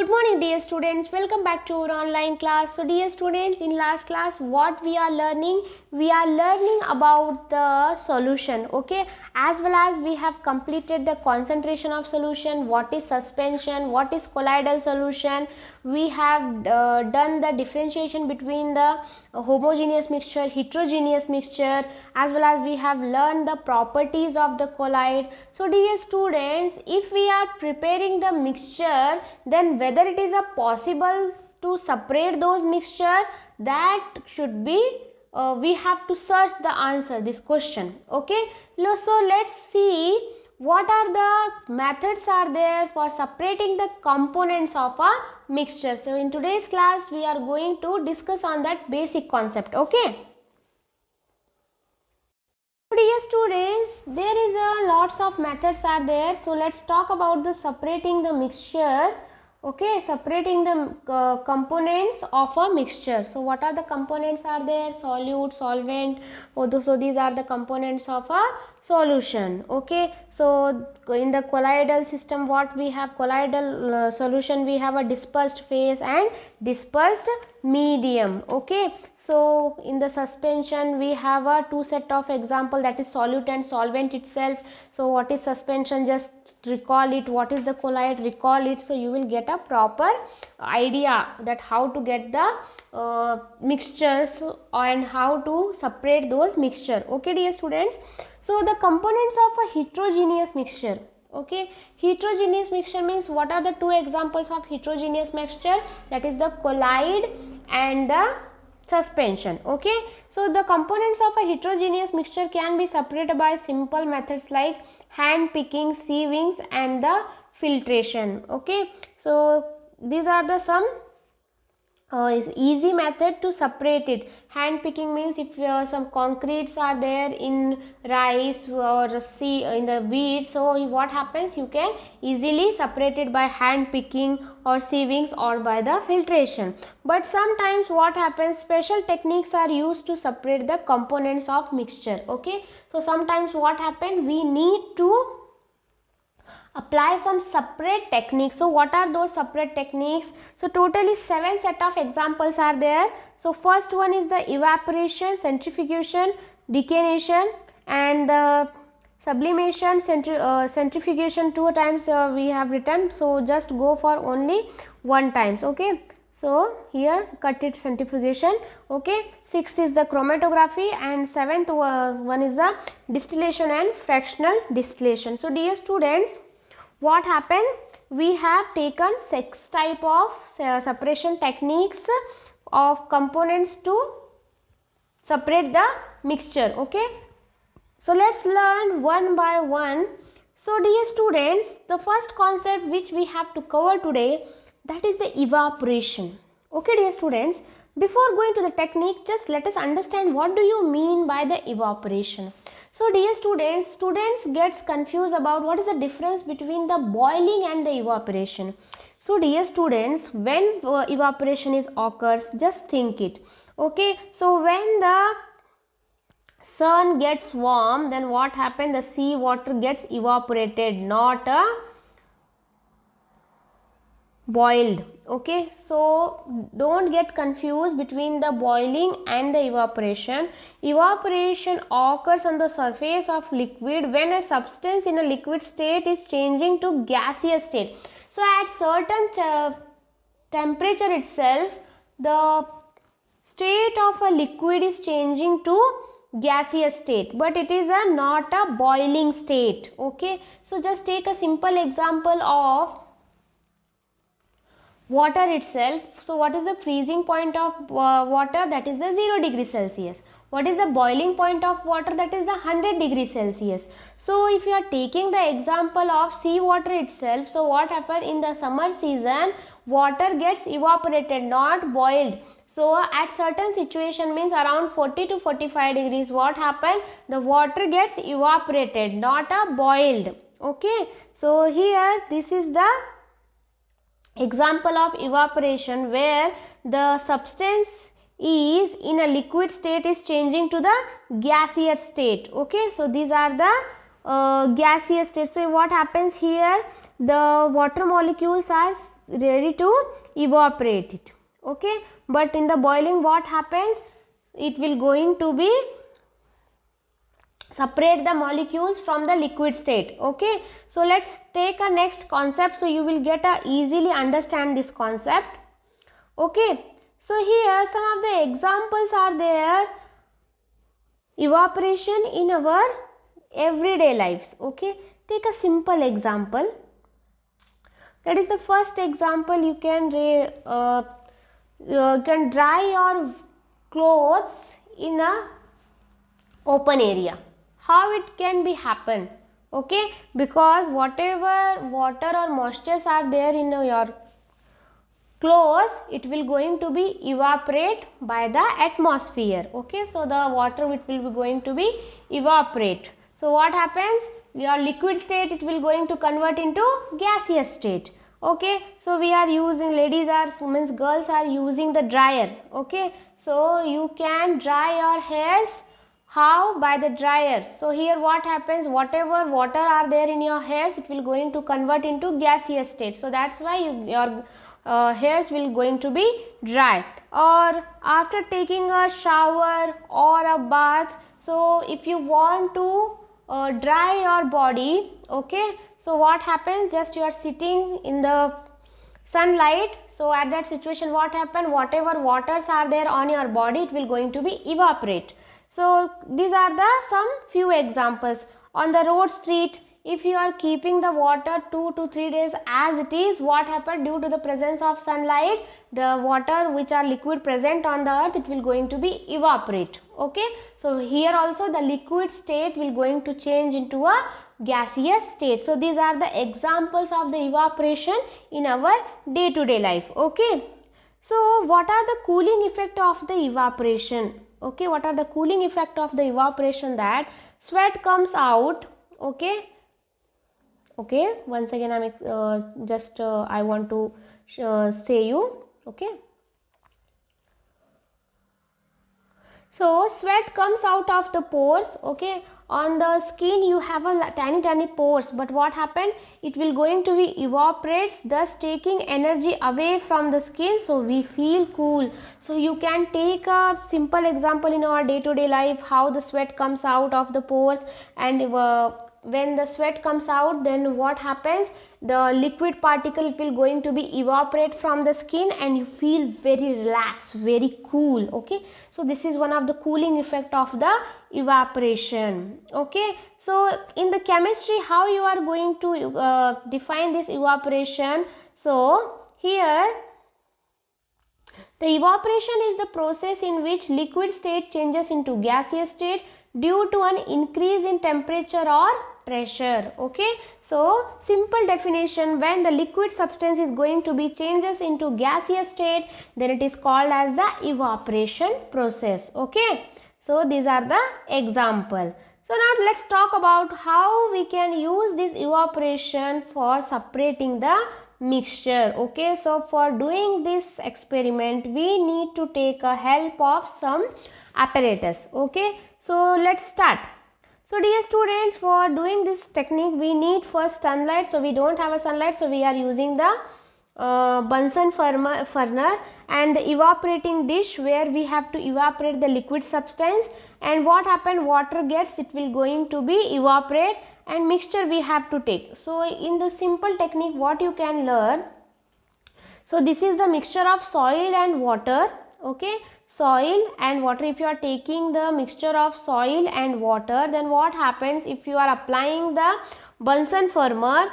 Good morning dear students, welcome back to our online class. So dear students, in last class what we are learning about the solution, okay, as well as we have completed the concentration of solution, what is suspension, what is colloidal solution. We have done the differentiation between the homogeneous mixture, heterogeneous mixture, as well as we have learned the properties of the colloid. So dear students, if we are preparing the mixture, then whether it is a possible to separate those mixture, that should be we have to search the answer this question, okay. So let's see what are the methods are there for separating the components of a mixture. So in today's class we are going to discuss on that basic concept, okay. Dear students, there is a lots of methods are there. So let's talk about the separating the mixture, okay, separating the components of a mixture. So what are the components are there? Solute, solvent. So these are the components of a solution, okay. So in the colloidal system, what we have, colloidal solution, we have a dispersed phase and dispersed medium, okay. So in the suspension we have a two set of example, that is solute and solvent itself. So what is suspension, just recall it. What is the colloid, recall it. So you will get a proper idea that how to get the mixtures and how to separate those mixture, okay dear students. So the components of a heterogeneous mixture, okay. Heterogeneous mixture means what are the two examples of heterogeneous mixture, that is the colloid and the suspension, okay. So the components of a heterogeneous mixture can be separated by simple methods like hand picking, sievings and the filtration, okay. So these are the some is easy method to separate it. Hand picking means if some concretes are there in rice or in the wheat, so what happens, you can easily separate it by hand picking or sievings or by the filtration. But sometimes what happens, special techniques are used to separate the components of mixture, okay. So sometimes what happen, we need to apply some separate techniques. So what are those separate techniques? So totally 7 set of examples are there. So first one is the evaporation, centrifugation, decantation and the sublimation. Centrifugation 2 times we have written, so just go for only 1 times, okay. So here cut it, centrifugation, okay. 6th is the chromatography and 7th one is the distillation and fractional distillation. So dear students, what happened, we have taken 6 type of separation techniques of components to separate the mixture, okay. So let's learn one by one. So dear students, the first concept which we have to cover today, that is the evaporation, okay dear students. Before going to the technique, just let us understand what do you mean by the evaporation. So dear students gets confused about what is the difference between the boiling and the evaporation. So dear students, when evaporation is occurs, just think it, okay. So when the sun gets warm, then what happens, the sea water gets evaporated, not boiled, okay. So don't get confused between the boiling and the evaporation. Evaporation occurs on the surface of liquid when a substance in a liquid state is changing to gaseous state. So at certain temperature itself, the state of a liquid is changing to gaseous state, but it is not a boiling state, okay. So just take a simple example of water itself. So what is the freezing point of water? That is the 0 degree Celsius. What is the boiling point of water? That is the 100 degree Celsius. So if you are taking the example of sea water itself, so what happens in the summer season, water gets evaporated, not boiled. So at certain situation, means around 40 to 45 degrees, what happens, the water gets evaporated, not boiled, okay. So here this is the example of evaporation where the substance is in a liquid state is changing to the gaseous state, okay. So these are the gaseous states. So what happens here, the water molecules are ready to evaporate it. Okay, but in the boiling what happens, it will going to be separate the molecules from the liquid state. Okay, so let's take a next concept, so you will get a easily understand this concept. Okay, so here some of the examples are there, evaporation in our everyday lives. Okay, take a simple example. That is the first example. You can dry your clothes in a open area. How it can be happen? Okay, because whatever water or moistures are there in your clothes, it will going to be evaporate by the atmosphere. Okay, so the water it will be going to be evaporate. So what happens, your liquid state it will going to convert into gaseous state. Okay, so we are using, ladies are, means girls are using the dryer. Okay, so you can dry your hairs. How? By the dryer. So here what happens, whatever water are there in your hairs, it will going to convert into gaseous state. So that's why your hairs will going to be dry. Or after taking a shower or a bath, so if you want to dry your body, okay, so what happens, just you are sitting in the sunlight, so at that situation what happen, whatever waters are there on your body, it will going to be evaporate. So these are the some few examples. On the road street, if you are keeping the water 2 to 3 days as it is, what happened, due to the presence of sunlight, the water which are liquid present on the earth, it will going to be evaporate. Okay, so here also the liquid state will going to change into a gaseous state. So these are the examples of the evaporation in our day to day life. Okay, so what are the cooling effect of the evaporation? Okay, what are the cooling effect of the evaporation? That sweat comes out. Okay, okay, once again I'm I want to say you. Okay, so sweat comes out of the pores. Okay, on the skin you have a tiny pores, but what happened, it will going to be evaporates, thus taking energy away from the skin, so we feel cool. So you can take a simple example in our day to day life, how the sweat comes out of the pores, and when the sweat comes out, then what happens, the liquid particle will going to be evaporate from the skin and you feel very relaxed, very cool. Okay, so this is one of the cooling effect of the evaporation. Okay, so in the chemistry, how you are going to define this evaporation? So here the evaporation is the process in which liquid state changes into gaseous state due to an increase in temperature or pressure. Okay, so simple definition, when the liquid substance is going to be changes into gaseous state, then it is called as the evaporation process. Okay, so these are the example. So now let's talk about how we can use this evaporation for separating the mixture. Okay, so for doing this experiment we need to take a help of some apparatus. Okay, so let's start. So dear students, for doing this technique we need first sunlight. So we don't have a sunlight, so we are using the Bunsen burner and the evaporating dish, where we have to evaporate the liquid substance. And what happened, water gets, it will going to be evaporate, and mixture we have to take. So in the simple technique what you can learn, so this is the mixture of soil and water. Okay, soil and water. If you are taking the mixture of soil and water, then what happens, if you are applying the Bunsen burner,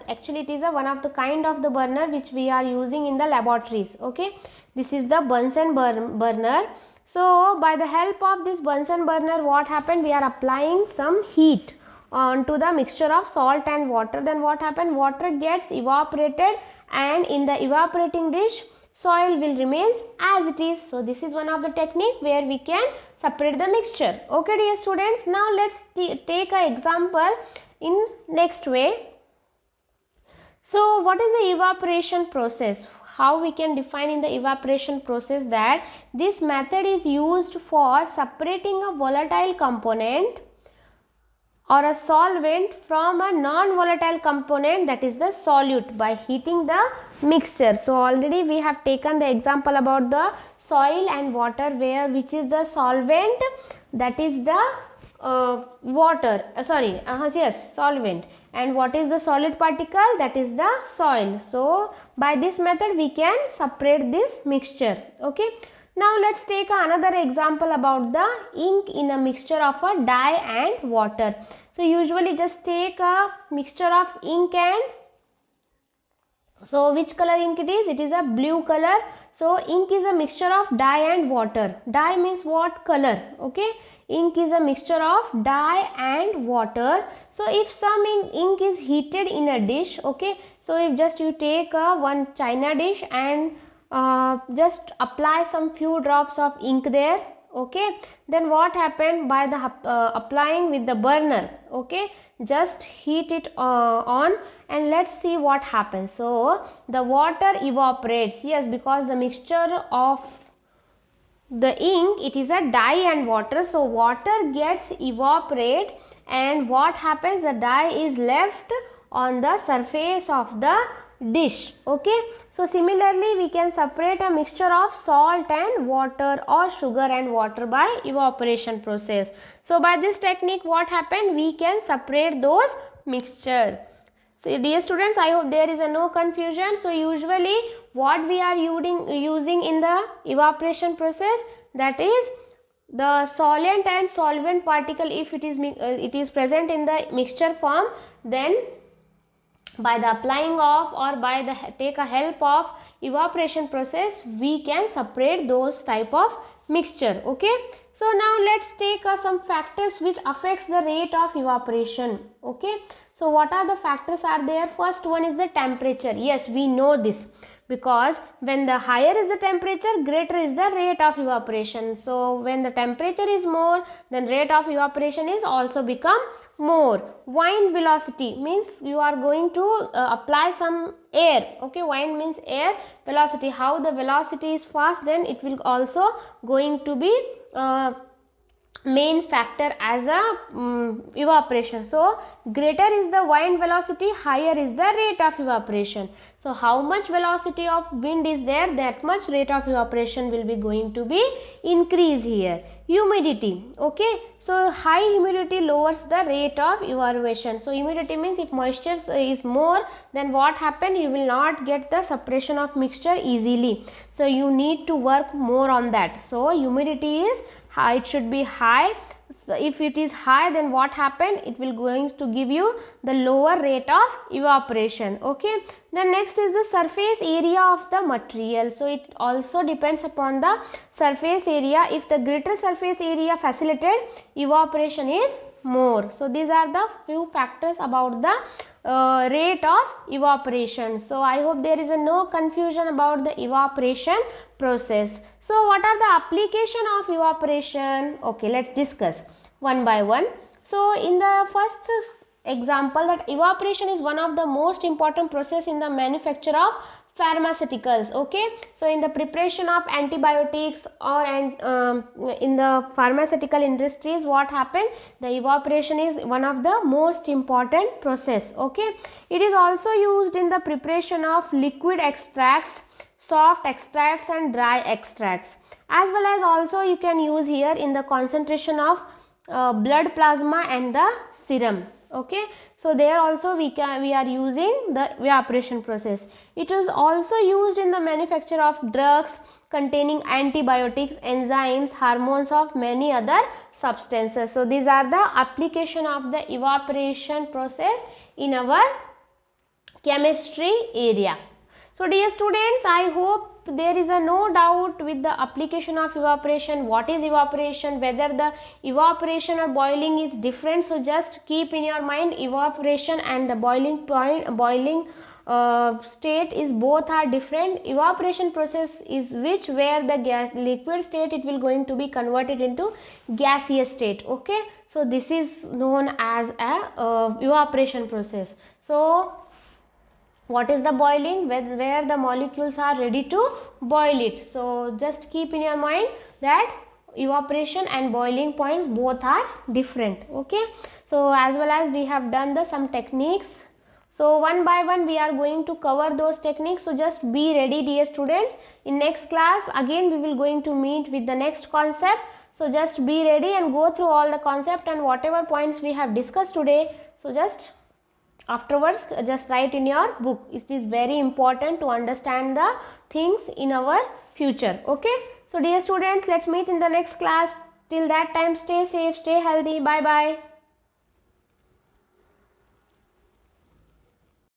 actually it is a one of the kind of the burner which we are using in the laboratories. Okay, this is the Bunsen burner. So by the help of this Bunsen burner, what happened, we are applying some heat onto the mixture of salt and water. Then what happened, water gets evaporated, and in the evaporating dish soil will remains as it is. So this is one of the technique where we can separate the mixture. Okay dear students, now let's take an example in next way. So what is the evaporation process? How we can define in the evaporation process, that this method is used for separating a volatile component or a solvent from a non-volatile component, that is the solute, by heating the mixture. So already we have taken the example about the soil and water, where which is the solvent, that is the solvent, and what is the solid particle, that is the soil. So by this method we can separate this mixture. Okay, now let's take another example about the ink in a mixture of a dye and water. So usually just take a mixture of ink, and so which color ink it is? It is a blue color. So ink is a mixture of dye and water. Dye means what? Color. Okay, ink is a mixture of dye and water. So if some ink is heated in a dish, okay, so if just you take one china dish and just apply some few drops of ink there, okay, then what happened? By the applying with the burner, okay, just heat it on, and let's see what happens. So the water evaporates, yes, because the mixture of the ink, it is a dye and water, so water gets evaporate, and what happens? The dye is left on the surface of the dish. Okay, so similarly we can separate a mixture of salt and water or sugar and water by evaporation process. So by this technique what happened? We can separate those mixture. So dear students, I hope there is no confusion. So usually what we are using in the evaporation process, that is the solvent and solvent particle, if it is present in the mixture form, then by the applying of or by the take a help of evaporation process, we can separate those type of mixture. Okay, so now let's take some factors which affects the rate of evaporation. Okay, so what are the factors are there? First one is the temperature. Yes, we know this, because when the higher is the temperature, greater is the rate of evaporation. So when the temperature is more, then rate of evaporation is also become more. Wind velocity means you are going to apply some air. Okay, wind means air. Velocity, how the velocity is fast, then it will also going to be main factor as a evaporation. So greater is the wind velocity, higher is the rate of evaporation. So how much velocity of wind is there, that much rate of evaporation will be going to be increase here. Humidity, okay, so high humidity lowers the rate of evaporation. So humidity means if moisture is more, then what happen? You will not get the separation of mixture easily. So you need to work more on that. So humidity is high, it should be high. So if it is high, then what happen? It will going to give you the lower rate of evaporation. Okay, then next is the surface area of the material. So it also depends upon the surface area. If the greater surface area facilitated, evaporation is more. So these are the few factors about the rate of evaporation. So I hope there is no confusion about the evaporation process. So what are the application of evaporation? Okay, let's discuss one by one. So in the first example, that evaporation is one of the most important process in the manufacture of pharmaceuticals. Okay, so in the preparation of antibiotics or in the pharmaceutical industries, what happen? The evaporation is one of the most important process. Okay, it is also used in the preparation of liquid extracts, soft extracts and dry extracts, as well as also you can use here in the concentration of blood plasma and the serum. Okay, so there also we are using the evaporation process. It is also used in the manufacture of drugs containing antibiotics, enzymes, hormones of many other substances. So these are the application of the evaporation process in our chemistry area. So dear students, I hope there is no doubt with the application of evaporation. What is evaporation? Whether the evaporation or boiling is different. So just keep in your mind, evaporation and the boiling state is both are different. Evaporation process is where the liquid state it will going to be converted into gaseous state. Okay, so this is known as a evaporation process. So what is the boiling? Where the molecules are ready to boil it. So just keep in your mind that evaporation and boiling points both are different. Okay, So as well as we have done the some techniques. So one by one we are going to cover those techniques. So just be ready, dear students. In next class again we will going to meet with the next concept. So just be ready and go through all the concept and whatever points we have discussed today. So just afterwards just write in your book. It is very important to understand the things in our future. Okay. So dear students, let's meet in the next class. Till that time, stay safe, stay healthy. Bye bye.